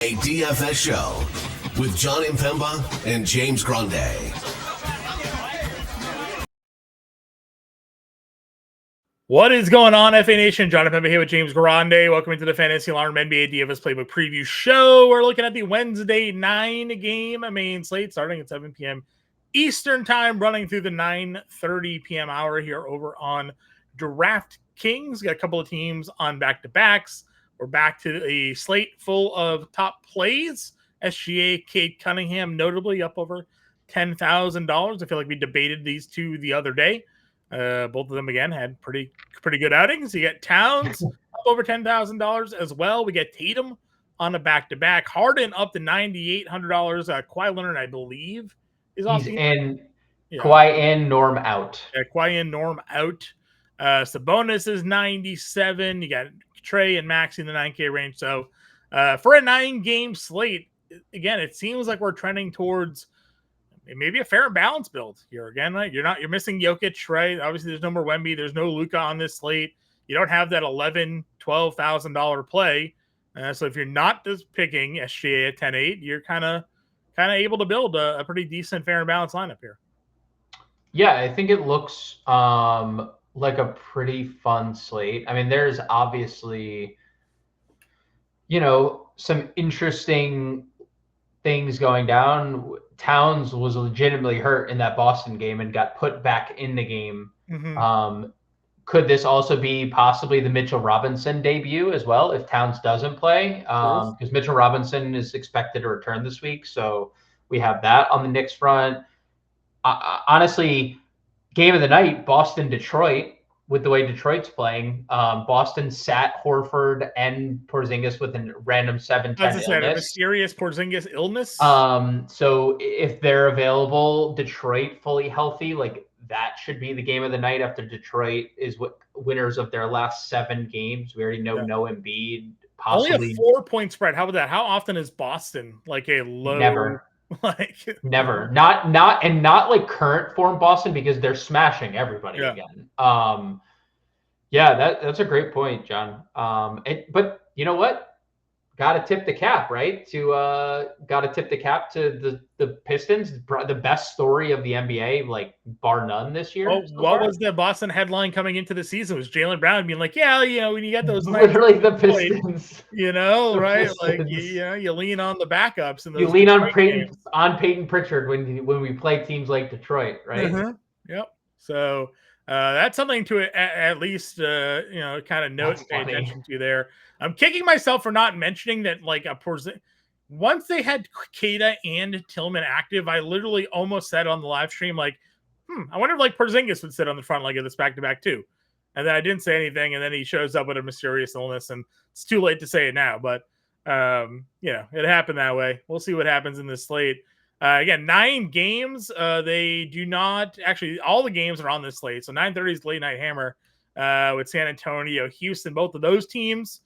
A DFS show with John Impemba and James Grande. What is going on, FA Nation? John Impemba here with James Grande. Welcome into the Fantasy Alarm NBA DFS Playbook Preview Show. We're looking at the Wednesday 9-game main slate starting at 7 p.m. Eastern Time, running through the 9:30 p.m. hour here over on DraftKings. Got a couple of teams on back-to-backs. We're back to a slate full of top plays. SGA, Cade Cunningham, notably up over $10,000. I feel like we debated these two the other day. Both of them, again, had pretty good outings. You get Towns up over $10,000 as well. We get Tatum on a back-to-back. Harden up to $9,800. Kawhi Leonard, I believe, is off. He's in. Yeah. Kawhi in, Norm out. Yeah, Kawhi in, Norm out. Sabonis is 97. You got Trey and Maxey in the 9K range. So for a 9-game slate, again, it seems like we're trending towards maybe a fair and balanced build here. Again, right? You're missing Jokic, right? Obviously, there's no more Wemby. There's no Luka on this slate. You don't have that $11,000, $12,000 play. So if you're not just picking SGA at 10-8, you're kind of able to build a pretty decent fair and balanced lineup here. Yeah, I think it looks like a pretty fun slate. I mean, there's obviously, some interesting things going down. Towns was legitimately hurt in that Boston game and got put back in the game. Mm-hmm. Could this also be possibly the Mitchell Robinson debut as well if Towns doesn't play? Because Mitchell Robinson is expected to return this week. So we have that on the Knicks front. Honestly, game of the night, Boston-Detroit, with the way Detroit's playing. Boston sat Horford and Porzingis with a random 7-10 illness. A mysterious Porzingis illness. So if they're available, Detroit fully healthy, that should be the game of the night after Detroit is winners of their last 7 games. We already know no Embiid. Possibly only a 4-point spread. How about that? How often is Boston a low? Never. Never. Not like current form Boston, because they're smashing everybody again. That's a great point, John. But you know what? Got to tip the cap, right? Got to tip the cap to the Pistons, the best story of the NBA, bar none this year. Oh, what was the Boston headline coming into the season? It was Jaylen Brown being like, when you get those literally the Pistons, right? Pistons. You lean on the backups and you lean on Peyton Pritchard when we play teams like Detroit, right? Mm-hmm. Yep. So that's something to at least kind of note and pay attention to there. I'm kicking myself for not mentioning that once they had Queta and Tillman active, I literally almost said on the live stream, I wonder if Porzingis would sit on the front leg of this back-to-back too. And then I didn't say anything, and then he shows up with a mysterious illness, and it's too late to say it now. But it happened that way. We'll see what happens in this slate. Again, 9 games. They do not actually. All the games are on this slate. So 9:30 is late night hammer with San Antonio, Houston. Both of those teams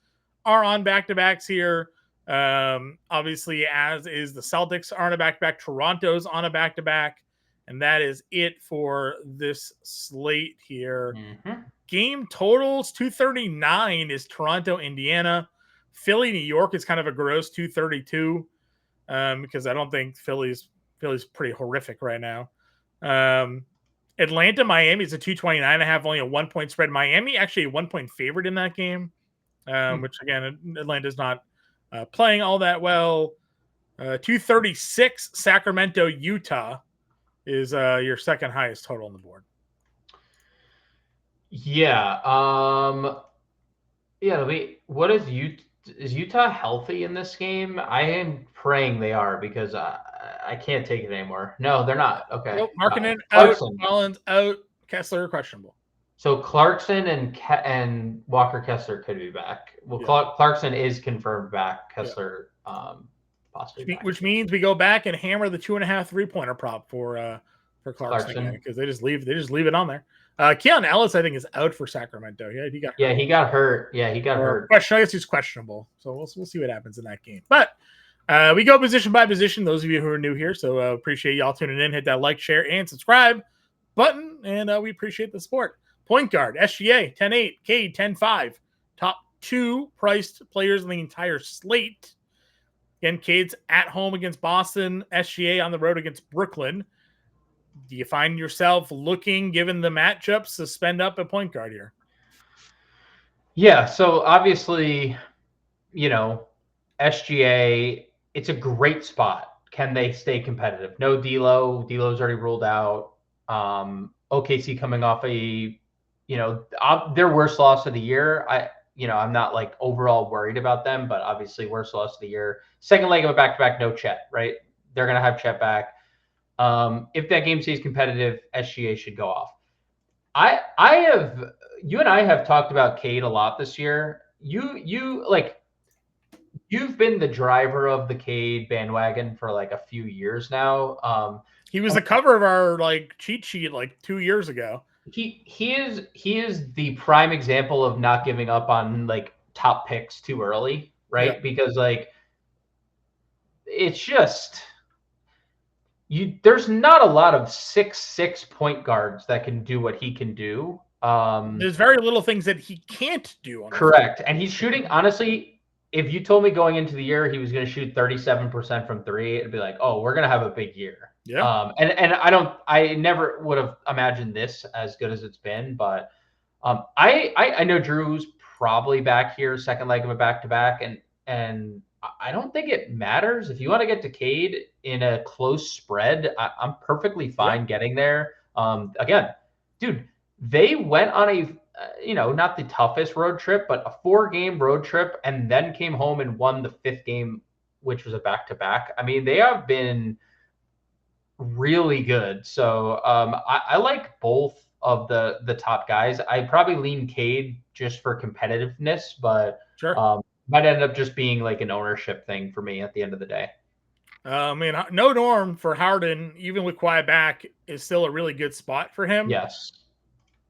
are on back-to-backs here. Obviously, as is the Celtics are on a back-to-back. Toronto's on a back-to-back. And that is it for this slate here. Mm-hmm. Game totals, 239 is Toronto, Indiana. Philly, New York is kind of a gross 232 because I don't think Philly's pretty horrific right now. Atlanta, Miami is a 229.5, only a 1-point spread. Miami actually a 1-point favorite in that game. Which again, Atlanta's not playing all that well. 236 Sacramento, Utah is your second highest total on the board. Yeah. What is Utah healthy in this game? I am praying they are, because I can't take it anymore. No, they're not. Okay. Nope, Markkanen out, Collins out, Kessler questionable. So Clarkson and Walker Kessler could be back. Well, Clarkson is confirmed back. Kessler possibly back. Which means we go back and hammer the 2.5 3-pointer prop for Clarkson, because they just leave it on there. Keon Ellis, I think, is out for Sacramento. Yeah, he got hurt. Yeah, he got hurt. Yeah, he got hurt. I guess he's questionable. So we'll see what happens in that game. But we go position by position, those of you who are new here. So appreciate y'all tuning in. Hit that like, share, and subscribe button. And we appreciate the support. Point guard, SGA, 10-8, Cade, 10-5. Top 2 priced players in the entire slate. Again, Cade's at home against Boston, SGA on the road against Brooklyn. Do you find yourself looking, given the matchups, to spend up a point guard here? Yeah, so obviously, SGA, it's a great spot. Can they stay competitive? No D'Lo. D'Lo's already ruled out. OKC coming off their worst loss of the year. I'm not like overall worried about them, but obviously worst loss of the year. Second leg of a back-to-back, no Chet, right? They're going to have Chet back. If that game stays competitive, SGA should go off. You and I have talked about Cade a lot this year. You've been the driver of the Cade bandwagon for like a few years now. He was the cover of our like cheat sheet like 2 years ago. He is the prime example of not giving up on like top picks too early, right? Yeah. Because like it's just there's not a lot of 6'6" point guards that can do what he can do. There's very little things that he can't do. Correct. And he's shooting, honestly, if you told me going into the year he was going to shoot 37% from three, it'd be like, oh, we're going to have a big year. Yeah. And I never would have imagined this as good as it's been, but I know Drew's probably back here, second leg of a back-to-back, and I don't think it matters. If you want to get to Cade in a close spread, I'm perfectly fine getting there. Again, dude, they went on a not the toughest road trip, but a 4-game road trip, and then came home and won the 5th game, which was a back-to-back. I mean, they have been really good. So I like both of the top guys. I probably lean Cade just for competitiveness, but sure. Might end up just being like an ownership thing for me at the end of the day. I mean, no norm for Harden, even with quiet back, is still a really good spot for him. Yes.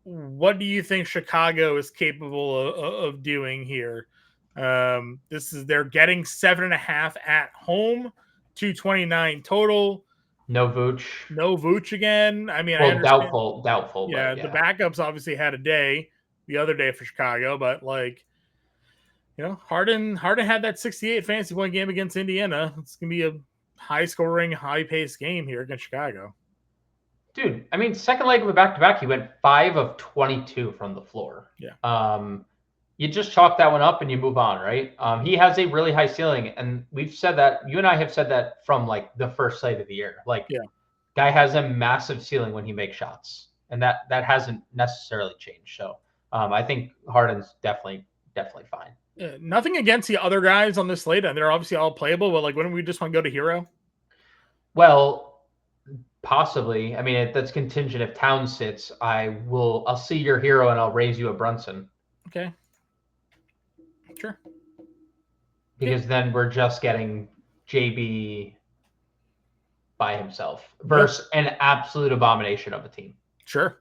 What do you think Chicago is capable of doing here? They're getting 7.5 at home, 229 total. No Vooch again. I mean, well, doubtful. Yeah, the backups obviously had a day the other day for Chicago, but like, Harden had that 68 fantasy point game against Indiana. It's gonna be a high-scoring, high-paced game here against Chicago. Dude, I mean, second leg of a back-to-back, he went 5 of 22 from the floor. Yeah. You just chalk that one up and you move on, right? He has a really high ceiling, and we've said that. You and I have said that from like the first slate of the year. Like, guy has a massive ceiling when he makes shots, and that hasn't necessarily changed. So, I think Harden's definitely fine. Nothing against the other guys on this slate, and they're obviously all playable. But like, wouldn't we just want to go to Hero? Well, possibly. I mean, that's contingent. If Towns sits, I'll see your Hero and I'll raise you a Brunson. Okay. Sure. Because then we're just getting JB by himself versus an absolute abomination of a team. Sure.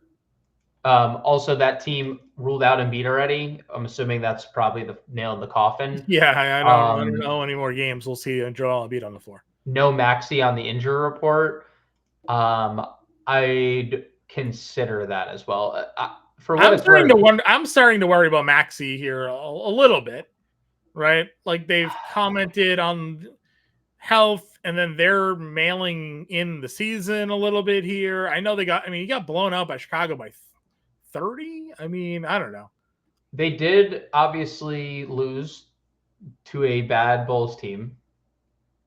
Also, that team ruled out Embiid already. I'm assuming that's probably the nail in the coffin. Yeah, I don't know any more games. We'll see Joel Embiid on the floor. No Maxey on the injury report. I'd consider that as well. I'm starting to worry about Maxey here a little bit, right? Like they've commented on health, and then they're mailing in the season a little bit here. I know he got blown out by Chicago by 30. I mean, I don't know. They did obviously lose to a bad Bulls team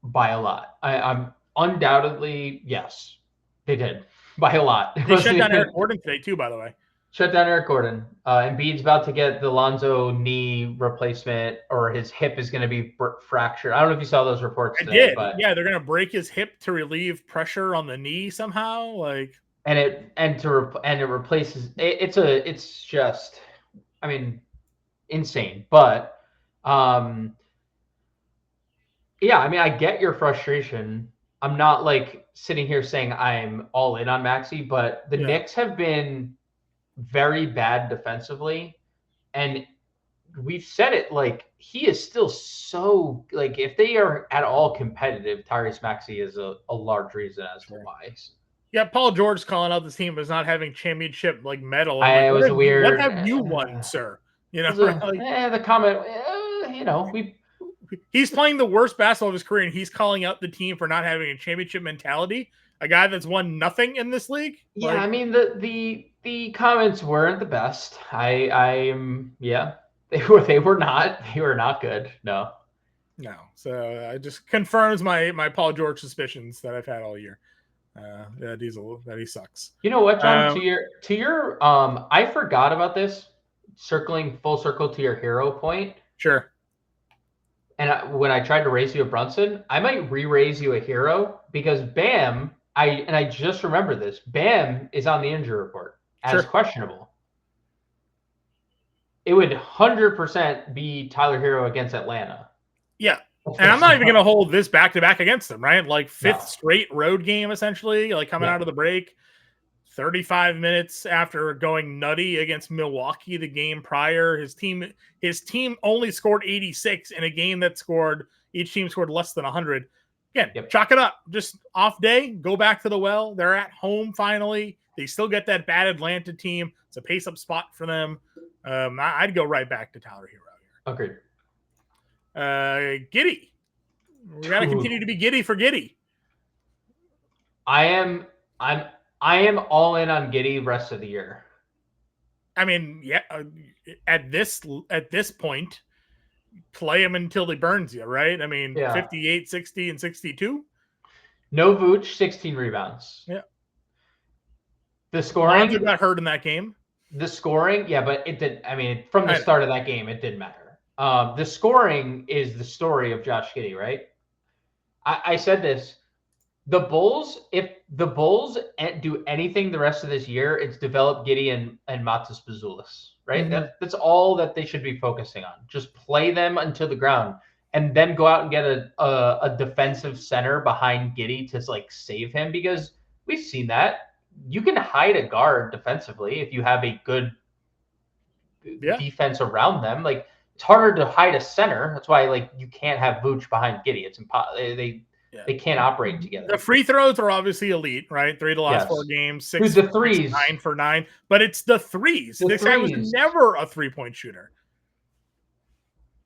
by a lot. I'm undoubtedly, yes, they did by a lot. They shut down Eric Gordon today too, by the way. Shut down Eric Gordon. Embiid's about to get the Lonzo knee replacement, or his hip is going to be fractured. I don't know if you saw those reports. I did. But yeah, they're going to break his hip to relieve pressure on the knee somehow. Like, and it replaces. It's just, I mean, insane. But yeah, I mean, I get your frustration. I'm not like sitting here saying I'm all in on Maxey, but the Knicks have been very bad defensively, and we've said it, like, he is still so, like, if they are at all competitive, Tyrese Maxey is a large reason as to why. Yeah, Paul George calling out this team as not having championship like medal. It was weird. What have you won, sir? The comment, he's playing the worst basketball of his career, and he's calling out the team for not having a championship mentality. A guy that's won nothing in this league. Yeah, I mean the comments weren't the best. They were not good. No. So it just confirms my Paul George suspicions that I've had all year. That he sucks. You know what, John? To your I forgot about this. Circling full circle to your hero point. Sure. And when I tried to raise you a Brunson, I might re-raise you a hero because Bam. I just remember this. Bam is on the injury report as questionable. It would 100% be Tyler Hero against Atlanta. Yeah. And I'm not even going to hold this back-to-back against them, right? Like fifth straight road game, essentially, like coming out of the break. 35 minutes after going nutty against Milwaukee the game prior. His team only scored 86 in a game that each team scored less than 100. Again, chalk it up. Just off day, go back to the well. They're at home finally. They still get that bad Atlanta team. It's a pace-up spot for them. I'd go right back to Tyler Hero here. Agreed. Giddy. We got to continue to be giddy for Giddy. I am all in on Giddy rest of the year. I mean, yeah, at this point, play him until he burns you, right? I mean, 58, 60, and 62. No Vooch, 16 rebounds. Yeah. The scoring. Lonzo got hurt in that game. The scoring, but it did. I mean, from the start of that game, it didn't matter. The scoring is the story of Josh Giddey, right? I said this. The Bulls, if the Bulls do anything the rest of this year, it's develop Giddey and Matas Bazulis, right? Mm-hmm. That's all that they should be focusing on. Just play them until the ground, and then go out and get a defensive center behind Giddey to like save him, because we've seen that. You can hide a guard defensively if you have a good defense around them. Like, it's harder to hide a center. That's why like you can't have Vooch behind Giddey. It's impossible. They can't operate together. The free throws are obviously elite, right? 3 of the last 4 games, 6 the threes, 9 for 9. But it's the threes. This guy was never a 3-point shooter.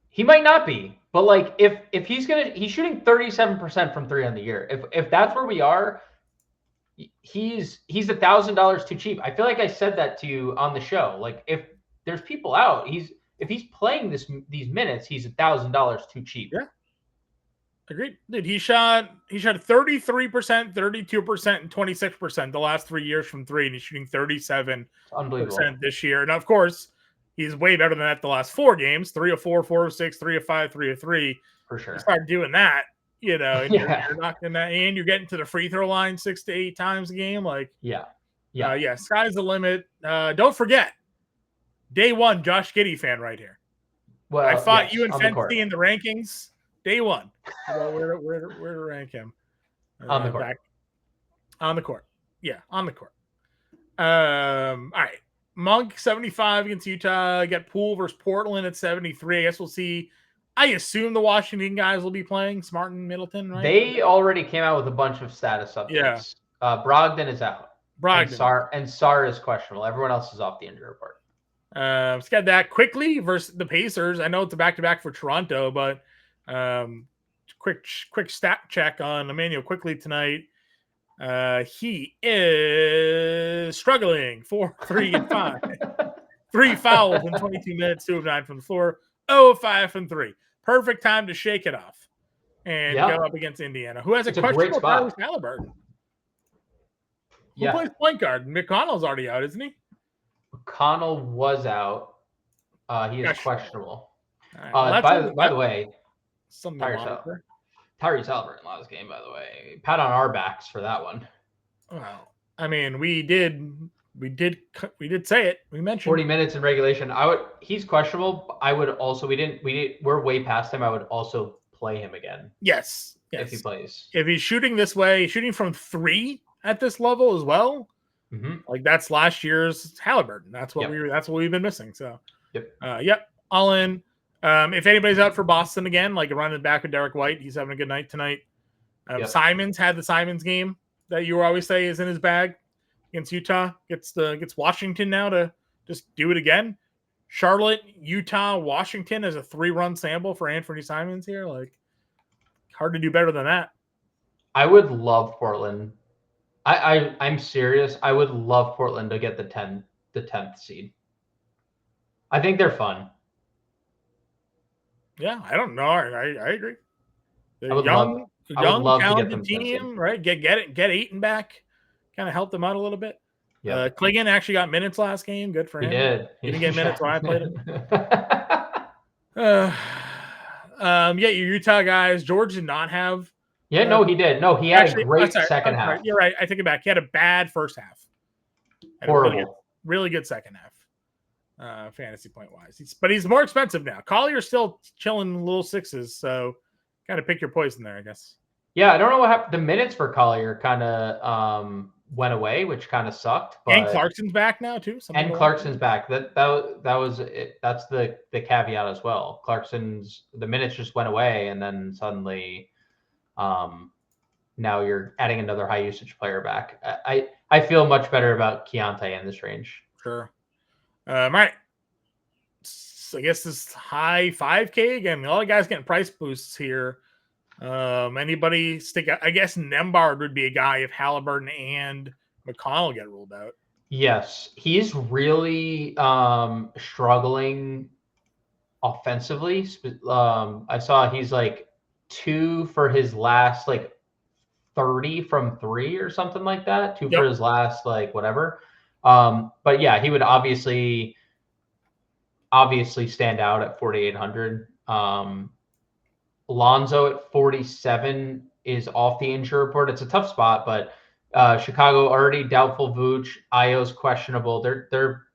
He might not be, but like if he's shooting 37% from 3 on the year. If that's where we are, he's $1,000 too cheap. I feel like I said that to you on the show. Like, if there's people out, if he's playing these minutes, he's $1,000 too cheap. Yeah. Agreed. Dude, he shot 33%, 32%, and 26% the last 3 years from 3, and he's shooting 37% this year. And of course, he's way better than that the last 4 games: 3 of 4, 4 of 6, 3 of 5, 3 of 3. For sure. You start doing that, and you're knocking that, and you're getting to the free throw line 6 to 8 times a game. Like, sky's the limit. Don't forget, day one, Josh Giddey fan right here. Well, I fought you and Fenty in the rankings. Day one. Where to rank him? On the court. On the court. Yeah, on the court. All right. Monk 75 against Utah. Get Poole versus Portland at 73. I guess we'll see. I assume the Washington guys will be playing Smart and Middleton, right? They already came out with a bunch of status updates. Yeah. Brogdon is out. And Sar is questionable. Everyone else is off the injury report. Let's get that quickly versus the Pacers. I know it's a back-to-back for Toronto, but quick stat check on Emmanuel Quickley tonight. He is struggling 4, 3, and 5. 3 fouls in 22 minutes, 2 of 9 from the floor, 0 of 5 from 3. Perfect time to shake it off and go up against Indiana, who has a questionable Tyrese Halliburton. Who plays point guard? McConnell's already out, isn't he? McConnell was out. He is questionable. Right. By the way, Tyrese Halliburton lost game, by the way. Pat on our backs for that one. Well, I mean, we did say it. We mentioned 40 minutes in regulation. He's questionable. I would also we're way past him. I would also play him again. Yes. If he plays. If he's shooting this way, shooting from 3 at this level as well. Mm-hmm. Like, that's last year's Halliburton. That's what we've been missing. So all in. If anybody's out for Boston again, like running back with Derek White, he's having a good night tonight. Simons had the Simons game that you always say is in his bag against Utah. Gets Washington now to just do it again. Charlotte, Utah, Washington as a 3-run sample for Anthony Simons here. Like, hard to do better than that. I would love Portland. I'm serious. I would love Portland to get the 10th seed. I think they're fun. Yeah, I don't know. I agree. I would love talented team, right? Get Ayton back, kind of help them out a little bit. Yeah, Clingan actually got minutes last game. Good for him. He did. He didn't get minutes when I played him. Your Utah guys. George did not have. Yeah, no, he did. No, he had a great second half. Right. You're right. I take it back. He had a bad first half. Horrible. Really good second half. Fantasy point wise, but he's more expensive now. Collier's still chilling little sixes, so kind of pick your poison there, I guguess. Yeah, I don't know what happened. The minutes for Collier kind of went away, which kind of sucked. But... And Clarkson's back now too. And Clarkson's back. That was it. That's the caveat as well. The minutes just went away, and then suddenly, now you're adding another high usage player back. I feel much better about Keontae in this range. Sure. All right. So I guess this high 5K again. All the guys getting price boosts here. Anybody stick out? I guess Nembhard would be a guy if Halliburton and McConnell get ruled out. Yes, he's really struggling offensively. I saw he's like 2 for his last 30 from 3 or something like that. 2 for his last whatever. But yeah, he would obviously stand out at 4,800. Lonzo at 47 is off the injury report. It's a tough spot, but Chicago already doubtful. Vooch, Io's questionable. They're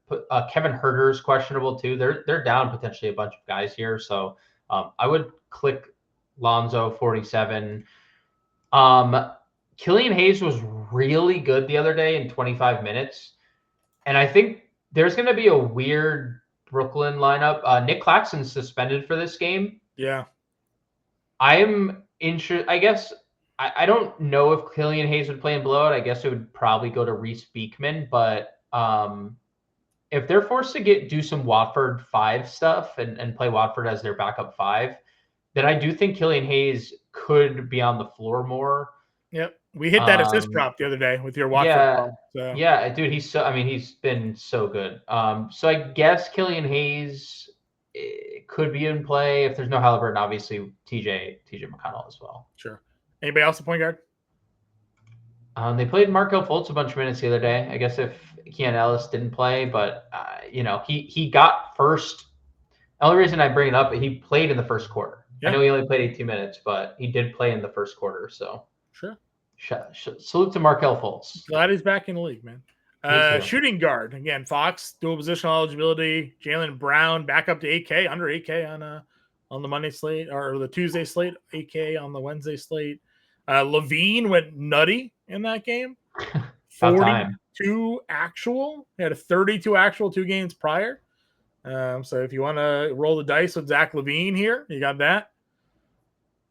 Kevin Huerter's questionable too. They're down potentially a bunch of guys here. So I would click Lonzo 47. Killian Hayes was really good the other day in 25 minutes. And I think there's going to be a weird Brooklyn lineup. Nick Claxton's suspended for this game. Yeah. I'm interested. I guess I don't know if Killian Hayes would play in blowout. I guess it would probably go to Reese Beekman. But if they're forced to do some Watford 5 stuff and play Watford as their backup 5, then I do think Killian Hayes could be on the floor more. Yep. We hit that assist prop the other day with your Watford. Yeah, dude, he's been so good. So I guess Killian Hayes could be in play if there's no Halliburton. Obviously, TJ McConnell as well. Sure. Anybody else at point guard? They played Markelle Fultz a bunch of minutes the other day. I guess if Keon Ellis didn't play, but he got first. The only reason I bring it up, he played in the first quarter. Yeah. I know he only played 18 minutes, but he did play in the first quarter. So sure. Salute to Markelle Fultz. Glad he's back in the league, man. Shooting guard again. Fox dual positional eligibility. Jaylen Brown back up to 8K, under 8K on the Monday slate or the Tuesday slate. 8K on the Wednesday slate. Levine went nutty in that game. 42 actual. He had a 32 actual 2 games prior. So if you want to roll the dice with Zach Levine here, you got that.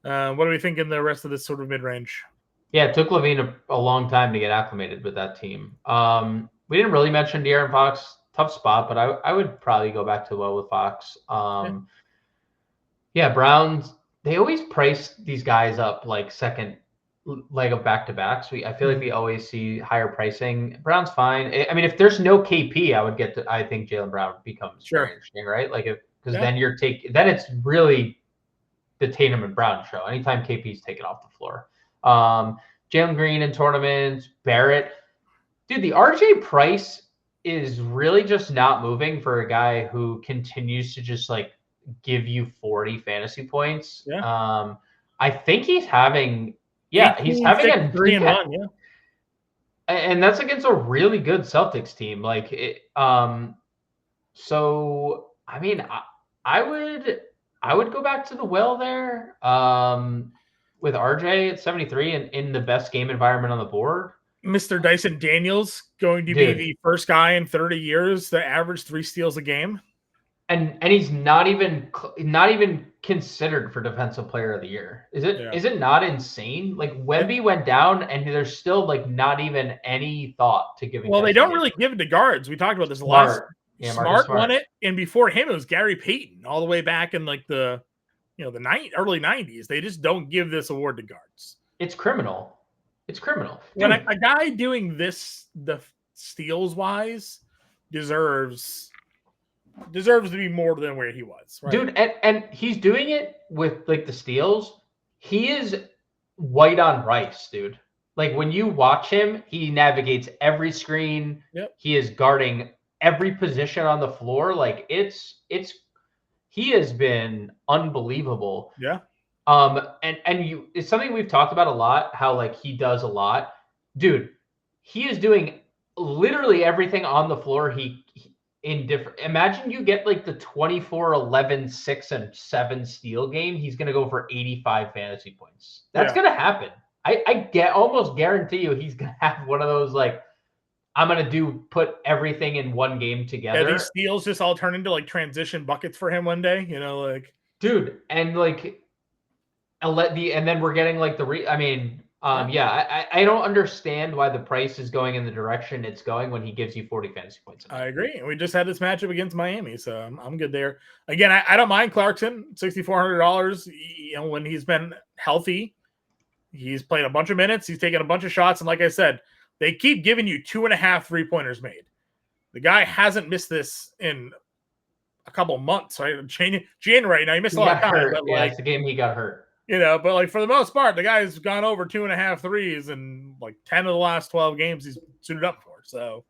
What do we think in the rest of this sort of mid-range? Yeah, it took Levine a long time to get acclimated with that team. We didn't really mention De'Aaron Fox. Tough spot, but I would probably go back to well with Fox. Browns, they always price these guys up like second leg of back-to-backs. I feel like we always see higher pricing. Brown's fine. I mean, if there's no KP, I think Jaylen Brown becomes very interesting, right? Then then it's really the Tatum and Brown show. Anytime KP's taken off the floor. Jalen Green in tournaments, Barrett. Dude, the RJ price is really just not moving for a guy who continues to just give you 40 fantasy points. Yeah. I think he's having he's having a 3-1, yeah. And that's against a really good Celtics team. So I mean, I would go back to the well there. With RJ at 73 and in the best game environment on the board. Mr. Dyson Daniels going to be the first guy in 30 years to average 3 steals a game. And he's not even considered for defensive player of the year. Is it not insane? Wemby went down and there's still not even any thought to giving. Well, they don't really give it to guards. We talked about this last Yeah, Smart won it, and before him it was Gary Payton, all the way back in like the early 90s. They just don't give this award to guards. It's criminal. It's criminal. When a guy doing this, the steals wise, deserves to be more than where he was, right? Dude, and he's doing it with like the steals. He is white on rice, dude. Like when you watch him, he navigates every screen. Yep. He is guarding every position on the floor. Like he has been unbelievable. Yeah. And it's something we've talked about a lot, how like he does a lot. Dude, he is doing literally everything on the floor. Imagine you get like the 24, 11, 6, and 7 steal game. He's going to go for 85 fantasy points. That's going to happen. I almost guarantee you he's going to have one of those, like, I'm going to put everything in one game together. Yeah, these steals just all turn into like transition buckets for him one day, like. Dude, and like, and then we're getting like I don't understand why the price is going in the direction it's going when he gives you 40 fantasy points. I agree. We just had this matchup against Miami, so I'm good there. Again, I don't mind Clarkson, $6,400. When he's been healthy, he's played a bunch of minutes. He's taken a bunch of shots, and like I said, they keep giving you 2.5 3-pointers made. The guy hasn't missed this in a couple months, right? January. Now he missed a lot of time. But it's the game he got hurt. But like for the most part, the guy's gone over 2.5 threes in like 10 of the last 12 games he's suited up for. So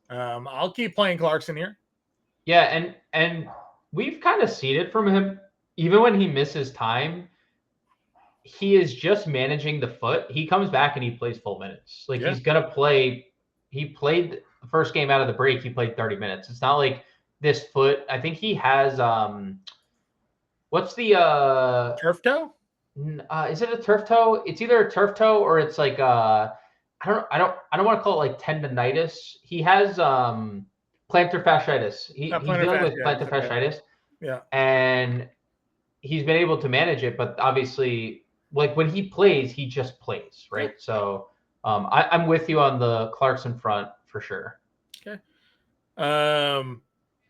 I'll keep playing Clarkson here. Yeah, and we've kind of seen it from him. Even when he misses time, he is just managing the foot. He comes back and he plays full minutes. Like he's gonna play. He played the first game out of the break. He played 30 minutes. It's not like this foot. I think he has what's the turf toe? Is it a turf toe? It's either a turf toe or it's like I don't want to call it like tendonitis. He has plantar fasciitis. He's dealing with plantar fasciitis. Yeah. And he's been able to manage it, but obviously like when he plays, he just plays, right? So I'm with you on the Clarkson front for sure. Okay.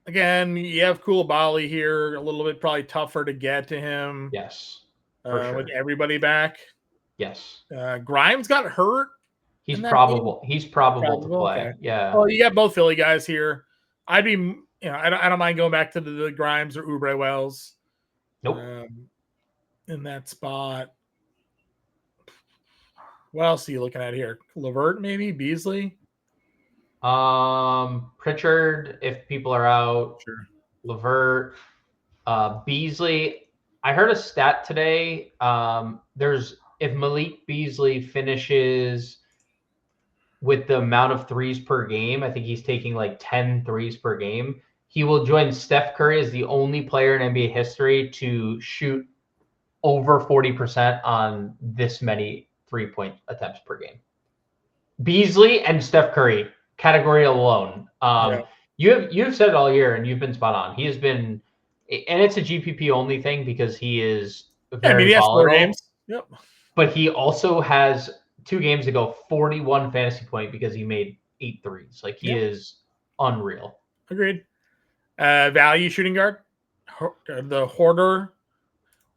Again, you have Koulibaly here, a little bit probably tougher to get to him. Yes. With everybody back. Yes. Grimes got hurt. He's probable to play. Okay. Yeah. Well, you got both Philly guys here. I'd be, I don't mind going back to the Grimes or Oubre Wells. Nope. In that spot. What else are you looking at here? Levert, maybe Beasley. Pritchard, if people are out. Sure. Levert, Beasley. I heard a stat today. If Malik Beasley finishes with the amount of threes per game, I think he's taking like 10 threes per game. He will join Steph Curry as the only player in NBA history to shoot over 40% on this many 3-point attempts per game. Beasley and Steph Curry, category alone. You've said it all year, and you've been spot on. He has been, and it's a GPP only thing because he is very volatile. 4 games. Yep. But he also has 2 games ago 41 fantasy point because he made 8 threes. Like he is unreal. Agreed. Value shooting guard, the hoarder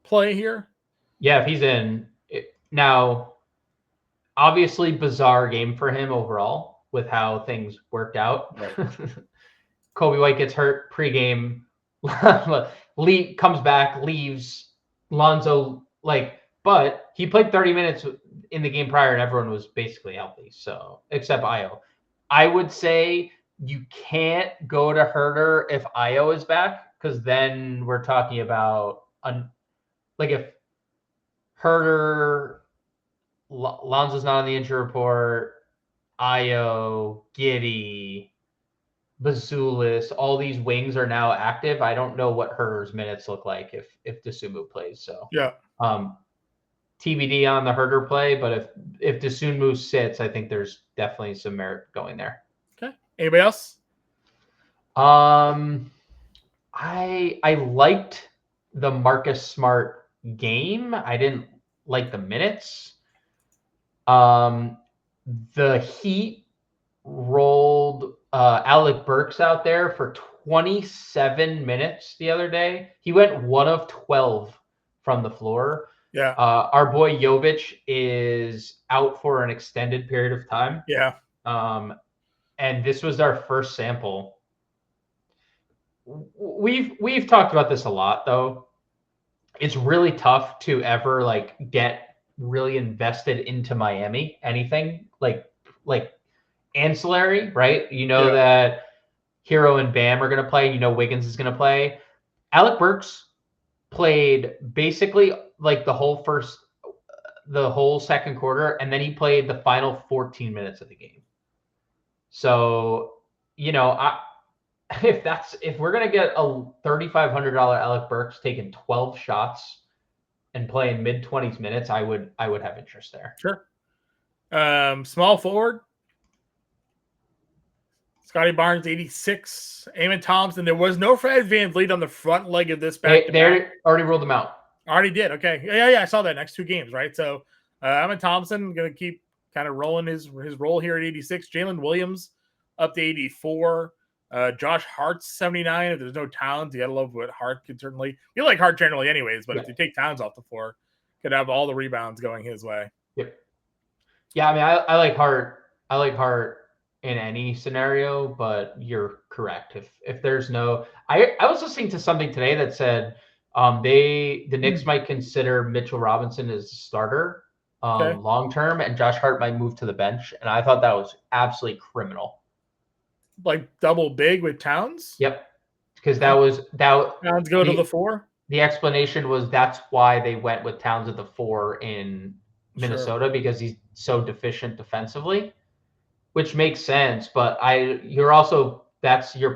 play here. Yeah, if he's in now, obviously bizarre game for him overall with how things worked out. Right. Kobe White gets hurt pregame. Lee comes back, leaves. Lonzo, but he played 30 minutes in the game prior, and everyone was basically healthy. So, except Io. I would say you can't go to Herter if Io is back, because then we're talking about if Herter, Lonzo's not on the injury report, Io, Giddey, Bazulis, all these wings are now active. I don't know what Herter's minutes look like if Dosunmu plays. So TBD on the Herter play, but if Dosunmu sits, I think there's definitely some merit going there. Okay. Anybody else? I liked the Marcus Smart game. I didn't like the minutes. The Heat rolled Alec Burks out there for 27 minutes the other day. He went 1 of 12 from the floor. Yeah. Our boy Jovic is out for an extended period of time. Yeah. And this was our first sample. We've talked about this a lot, though. It's really tough to ever like get really invested into Miami. Anything like ancillary, right? You know that Hero and Bam are going to play. You know Wiggins is going to play. Alec Burks played basically like the whole second quarter, and then he played the final 14 minutes of the game. So, you know, if we're gonna get a $3,500 Alec Burks taking 12 shots and playing mid-20s minutes, I would have interest there. Sure. Small forward. Scotty Barnes, 86. Eamon Thompson. There was no Fred VanVleet on the front leg of this back. They already ruled him out. Already did. Okay. Yeah. I saw that next 2 games, right? So Eamon Thompson going to keep kind of rolling his role here at 86. Jalen Williams up to 84. Josh Hart's 79. If there's no Towns, you got to love what Hart could certainly. You like Hart generally anyways, but if you take Towns off the floor, could have all the rebounds going his way. Yep. Yeah, I mean, I like Hart. I like Hart in any scenario, but you're correct. If there's no, I was listening to something today that said the Knicks might consider Mitchell Robinson as a starter long term, and Josh Hart might move to the bench, and I thought that was absolutely criminal. Like double big with Towns? Yep, because Towns go to the 4. The explanation was that's why they went with Towns at the 4 in Minnesota, because he's so deficient defensively. Which makes sense, but you're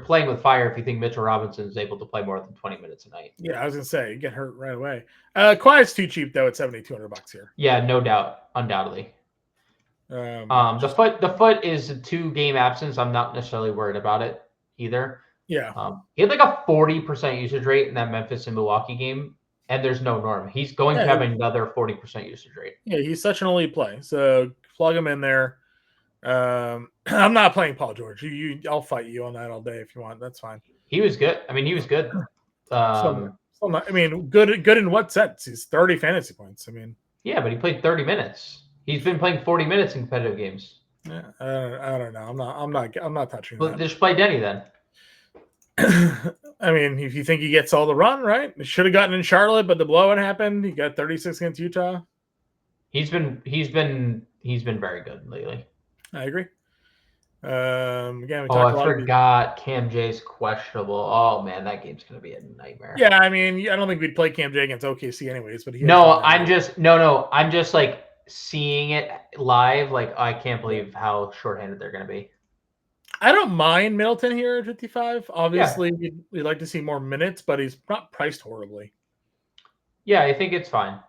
playing with fire if you think Mitchell Robinson is able to play more than 20 minutes a night. Yeah, I was gonna say you get hurt right away. Quiet's too cheap though at $7,200 here. Yeah, no doubt, undoubtedly. The foot is a 2-game absence. I'm not necessarily worried about it either. Yeah, he had like a 40% usage rate in that Memphis and Milwaukee game, and there's no norm. He's going to have another 40% usage rate. Yeah, he's such an elite play. So plug him in there. I'm not playing Paul George. I'll fight you on that all day if you want. That's fine. He was good. I mean, he was good. Good in what sense? He's 30 fantasy points. I mean, yeah, but he played 30 minutes. He's been playing 40 minutes in competitive games. Yeah, I don't know. I'm not touching that. Just play Denny then. I mean, if you think he gets all the run, right? He should have gotten in Charlotte, but the blowout happened. He got 36 against Utah. He's been very good lately. I agree. Again, I forgot Cam J's questionable. Oh man, that game's gonna be a nightmare. Yeah, I mean, I don't think we'd play Cam J against OKC anyways. But I'm just like seeing it live. Like I can't believe how shorthanded they're gonna be. I don't mind Middleton here at 55. Obviously, we'd like to see more minutes, but he's not priced horribly. Yeah, I think it's fine.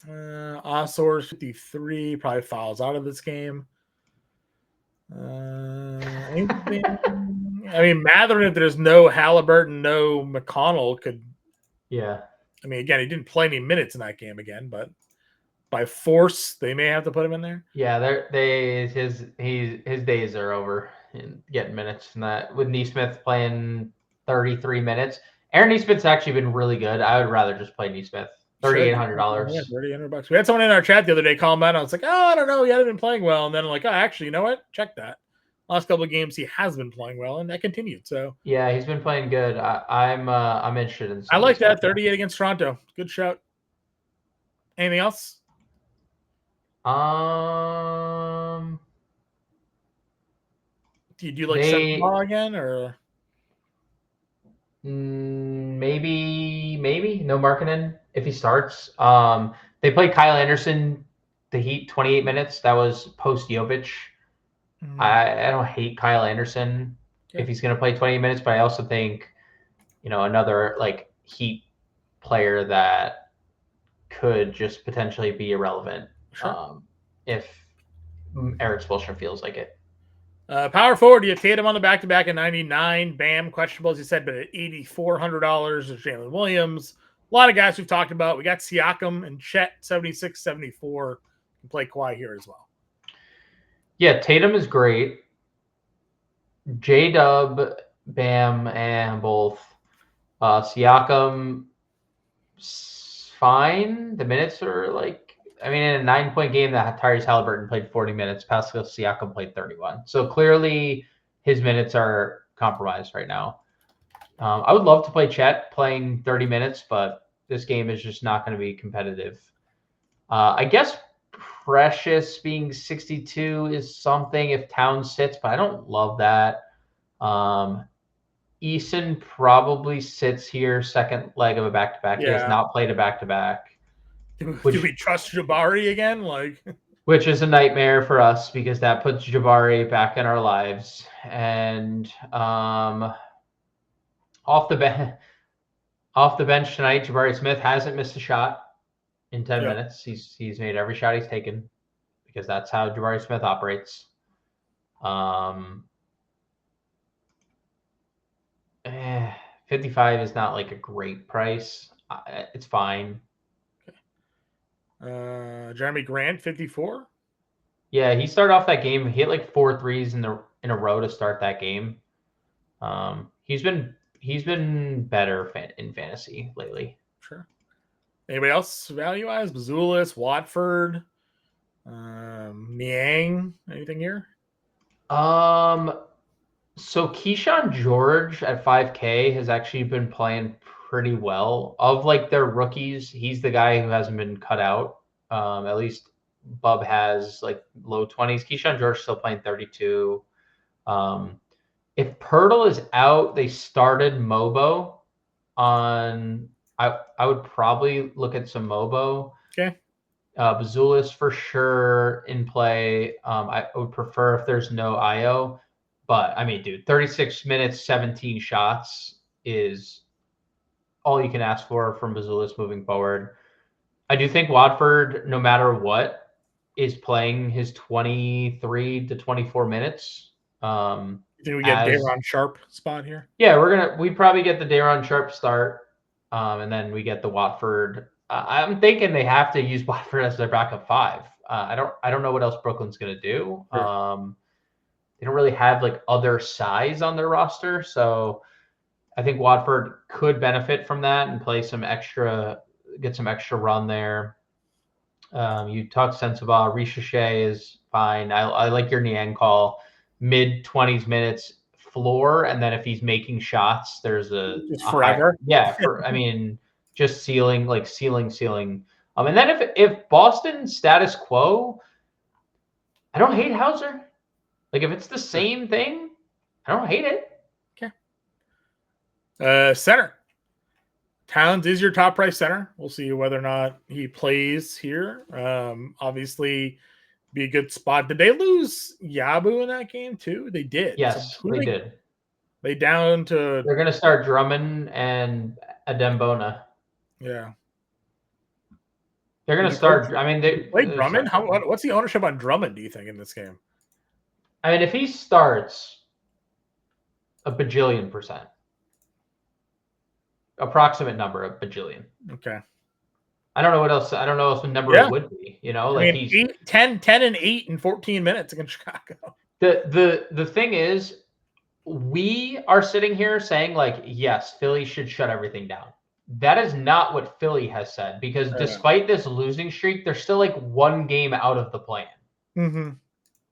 Ossor's 53, probably fouls out of this game. I mean, Mathurin, if there's no Halliburton, no McConnell, could. Yeah. I mean, again, he didn't play any minutes in that game again, but by force, they may have to put him in there. Yeah, his days are over in getting minutes from that. With Nesmith playing 33 minutes, Aaron Nesmith's actually been really good. I would rather just play Nesmith. $3,800. Yeah, $3,800. We had someone in our chat the other day call him out. I was like, I don't know. He hasn't been playing well. And then I'm like, actually, you know what? Check that. Last couple of games, he has been playing well, and that continued. So yeah, he's been playing good. I'm interested in. I like that 38 against Toronto. Good shout. Anything else? Do you like Seth Ball again, or maybe no Markkanen if he starts. They played Kyle Anderson, the Heat, 28 minutes. That was post Jovic. I don't hate Kyle Anderson if he's going to play 20 minutes, but I also think, another like Heat player that could just potentially be irrelevant if Eric Spoelstra feels like it. Power forward, you have Tatum on the back-to-back at 99. Bam, questionable, as you said, but at $8,400 is Jalen Williams. A lot of guys we've talked about. We got Siakam and Chet, 76, 74. Can play Kawhi here as well. Yeah, Tatum is great. J-Dub Bam and both. Siakam, fine. The minutes are like, I mean, in a 9-point game that Tyrese Halliburton played 40 minutes, Pascal Siakam played 31. So clearly his minutes are compromised right now. I would love to play Chet playing 30 minutes, but this game is just not going to be competitive. I guess Precious being 62 is something if Towns sits, but I don't love that. Eason probably sits here, second leg of a back-to-back. He has not played a back-to-back. Do we trust Jabari again? Which is a nightmare for us because that puts Jabari back in our lives. And off the bench tonight, Jabari Smith hasn't missed a shot in 10 minutes. He's made every shot he's taken because that's how Jabari Smith operates. 55 is not like a great price. It's fine. Jeremy Grant, 54. Yeah, he started off that game. He hit like 4 threes in a row to start that game. He's been better in fantasy lately. Sure. Anybody else value-wise? Bazulis, Watford, Niang, anything here? So Keyshawn George at 5K has actually been playing pretty well. Of like their rookies, he's the guy who hasn't been cut out. At least Bub has like low 20s. Keyshawn George still playing 32. If Pirtle is out, they started Mobo on. I would probably look at some Mobo. Okay. Bazulis for sure in play. I would prefer if there's no IO. But, I mean, dude, 36 minutes, 17 shots is all you can ask for from Bazulis moving forward. I do think Watford, no matter what, is playing his 23 to 24 minutes. You think we get Day'Ron Sharp spot here? Yeah, we probably get the Day'Ron Sharp start, and then we get the Watford. I'm thinking they have to use Watford as their backup 5. I don't know what else Brooklyn's going to do. Sure. They don't really have like other size on their roster. So I think Watford could benefit from that and get some extra run there. You talked Sensabaugh. Ricochet is fine. I like your Niang call. Mid 20s minutes floor. And then if he's making shots, there's it's forever. I mean, just ceiling. And then if Boston status quo, I don't hate Hauser. Like, if it's the same thing, I don't hate it. Okay. Center. Towns is your top price center. We'll see whether or not he plays here. Obviously, be a good spot. Did they lose Yabu in that game, too? They did. Yes, they did. They down to... They're going to start Drummond and Adembona. Yeah. They're going to start... I mean, they play Drummond? What's the ownership on Drummond, do you think, in this game? I mean, if he starts, a bajillion %. Approximate number, a bajillion. Okay. I don't know what else. I don't know what the number it would be. You know, like he's 10 and 8 in 14 minutes against Chicago. The thing is, we are sitting here saying like, yes, Philly should shut everything down. That is not what Philly has said, because despite this losing streak, they're still like 1 game out of the plan. Mm-hmm.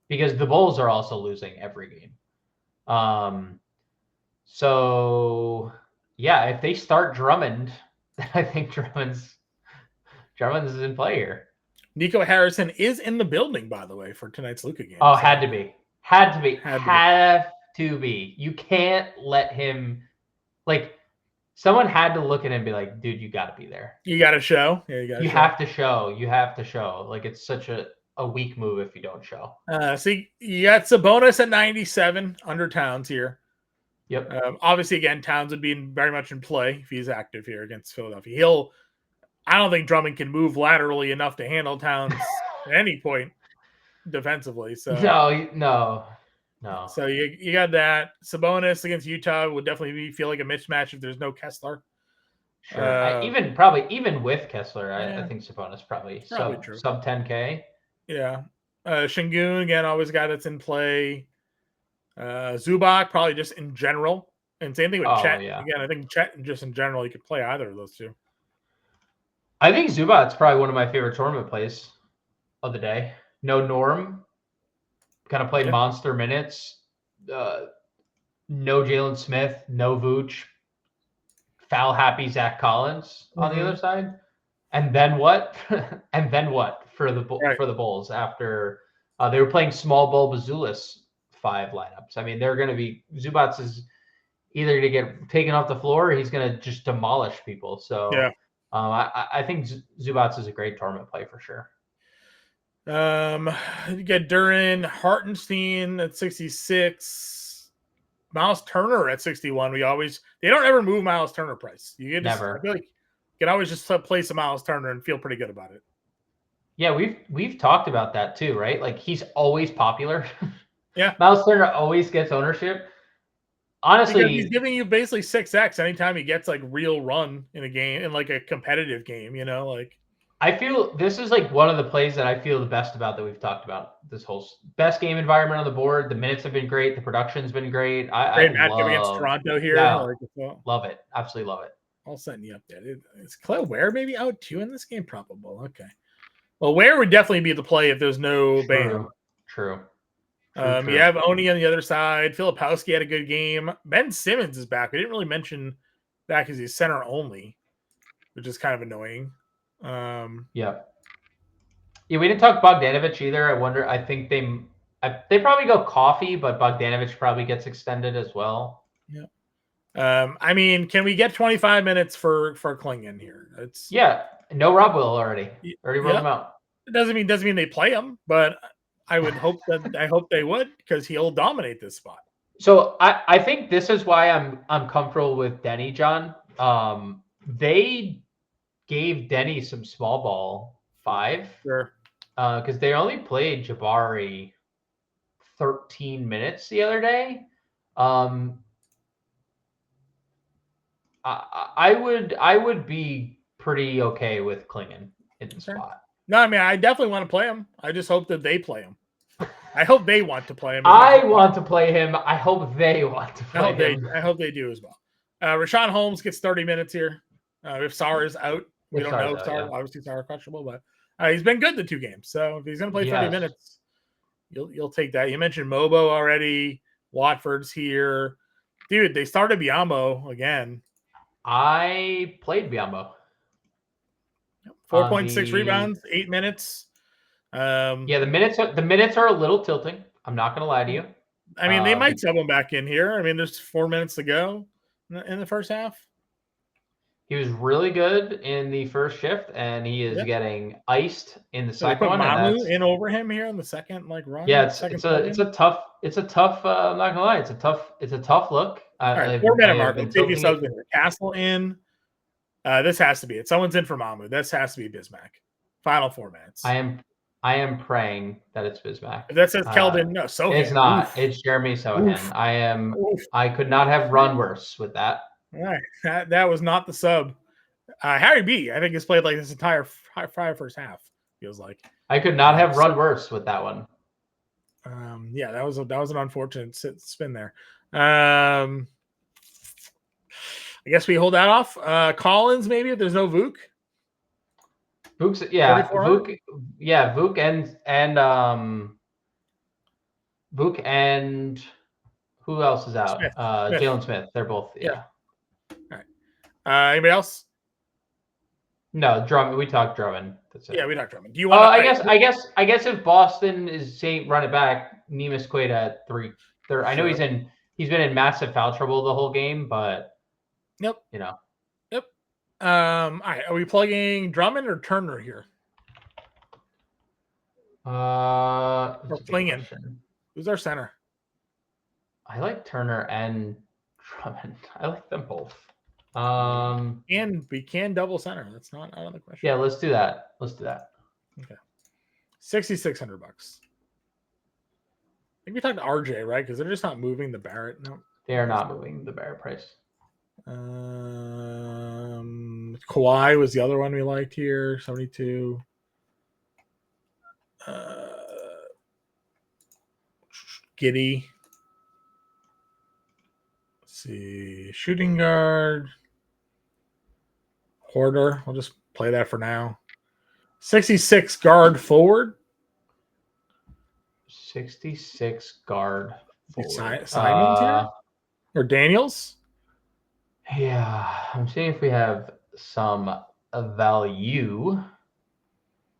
Because the Bulls are also losing every game. So yeah, if they start Drummond, I think Drummond's in play here. Nico Harrison is in the building, by the way, for tonight's Luka game. Oh, had to be. Have to be. You can't let him, like, someone had to look at him and be like, dude, you got to be there. You got to show. Yeah, you have to show. You have to show. Like, it's such a weak move if you don't show. See, you got Sabonis at 97 under Towns here. Yep. Obviously, again, Towns would be very much in play if he's active here against Philadelphia. I don't think Drummond can move laterally enough to handle Towns at any point defensively. So no. So you got that. Sabonis against Utah would definitely feel like a mismatch if there's no Kessler. Sure. Even with Kessler, I think Sabonis probably sub 10K. Yeah. Şengün, again, always a guy that's in play. Zubac, probably just in general, And same thing with Oh, Chet. yeah. Again, I think Chet, just in general, you could play either of those two. I think Zubac's probably one of my favorite tournament plays of the day. No Norm, kind of played monster minutes. No Jalen Smith, no Vooch, foul happy Zach Collins on the other side. And then what? And then what for the Bulls after they were playing small ball Bazulis 5 lineups? I mean, they're going to be Zubats is either going to get taken off the floor or he's going to just demolish people. So I think Zubats is a great tournament play for sure. You get Duran, Hartenstein at 66, Miles Turner at 61. They don't ever move Miles Turner price. You just, Never. I feel like you can always just place a Miles Turner and feel pretty good about it. Yeah, we've talked about that too, right? Like he's always popular. Yeah, Miles Turner always gets ownership. Honestly, because he's giving you basically 6x anytime he gets like real run in a game, in like a competitive game. Like. I feel this is like one of the plays that I feel the best about that we've talked about this whole best game environment on the board. The minutes have been great. The production's been great. Great matchup against Toronto here. Yeah, love it. Absolutely love it. I'll send you up there. Is Clay Ware maybe out too in this game? Probable. Okay. Well, Ware would definitely be the play if there's no Bam. True. You have Oni on the other side. Filipowski had a good game. Ben Simmons is back. We didn't really mention that because he's center only, which is kind of annoying. Yeah, we didn't talk Bogdanovich either. I wonder. I think they probably go Coffee, but Bogdanovich probably gets extended as well. Yeah. I mean, can we get 25 minutes for Klingon here? No Rob Will already. Already rolled him out. It doesn't mean they play him, but I would hope they would because he'll dominate this spot. So I think this is why I'm comfortable with Denny, John. They gave Denny some small ball 5. Sure. Because they only played Jabari 13 minutes the other day. I would be pretty okay with Klingon in the spot. No, I mean I definitely want to play him. I just hope that they play him. I hope they want to play him. I want to play him. I hope they want to play him. I hope they do as well. Rashawn Holmes gets 30 minutes here. If Sarr is out, we don't know if Sarr. Obviously, Sarr questionable, but he's been good the 2 games. So if he's going to play 30 minutes, you'll take that. You mentioned Mobo already. Watford's here, dude. They started Biombo again. I played Biombo. 4.6 rebounds, 8 minutes. The minutes are a little tilting. I'm not going to lie to you. I mean, they might sub him back in here. I mean, there's 4 minutes to go in the first half. He was really good in the first shift, and he is getting iced in the second one. Mamu in over him here in the second run. Yeah, it's a tough. I'm not gonna lie. It's a tough look. All right, 4 minute mark. Let's see if he subs in. Castle in. This has to be it. Someone's in for Mamu. This has to be Bismack. Final 4 minutes. I am praying that it's Bismack. If that says Keldon, no, Sohan. It's not. Oof. It's Jeremy Sohan. I could not have run worse with that. All right, that was not the sub. Harry B, I think, has played like this entire first half. Feels like I could not have run worse with that one. Yeah, that was an unfortunate spin there. I guess we hold that off. Collins, maybe if there's no Vuk. Vuk's Vuk and who else is out? Smith. Jalen Smith. They're both All right. Anybody else? No, Drummond. We talked Drummond. That's it. Yeah, we talked Drummond. Do you want? I guess if Boston is saying run it back, Neemias Quaid at 3. I know he's been in massive foul trouble the whole game, but Yep. Yep. All right. Are we plugging Drummond or Turner here? Or Klingon. Who's our center? I like Turner and Drummond. I like them both. And we can double center. That's not out of the question. Yeah, let's do that. Okay. $6,600. I think we talked to RJ, right? Because they're just not moving the Barrett. No, they are not moving the Barrett price. Kawhi was the other one we liked here. 72. Giddy. see. Shooting guard. Hoarder. We'll just play that for now. 66 guard forward. 66 guard forward. Simons here? Or Daniels? Yeah. I'm seeing if we have some value.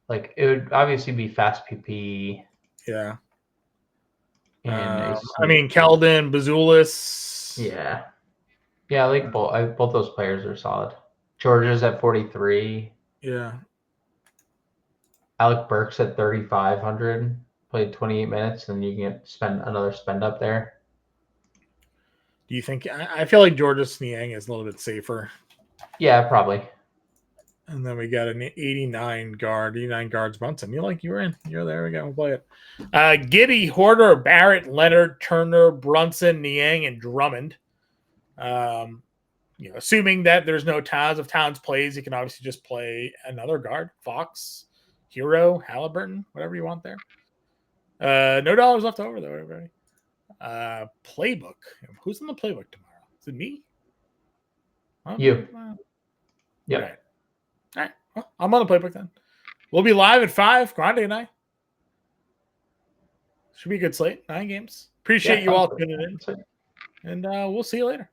Like, it would obviously be fast PP. Yeah. And I mean, Keldon, Bazulis. Yeah. Yeah, I like both those players are solid. Georgia's at 43. Yeah. Alec Burks at 3,500. Played 28 minutes, and you can spend another spend up there. Do you think? I feel like Georges Niang is a little bit safer. Yeah, probably. And then we got an 89 guards Brunson. You were in. You're there. We go. We'll play it. Giddy, Hoarder, Barrett, Leonard, Turner, Brunson, Niang, and Drummond. Assuming that there's no Towns. If Towns plays, you can obviously just play another guard. Fox, Hero, Halliburton, whatever you want there. No dollars left over though, everybody. Playbook. Who's in the playbook tomorrow? Is it me? You. Yeah. All right. Well, I'm on the playbook then. We'll be live at 5. Grande and I. Should be a good slate. 9 games. Appreciate you all tuning in. And we'll see you later.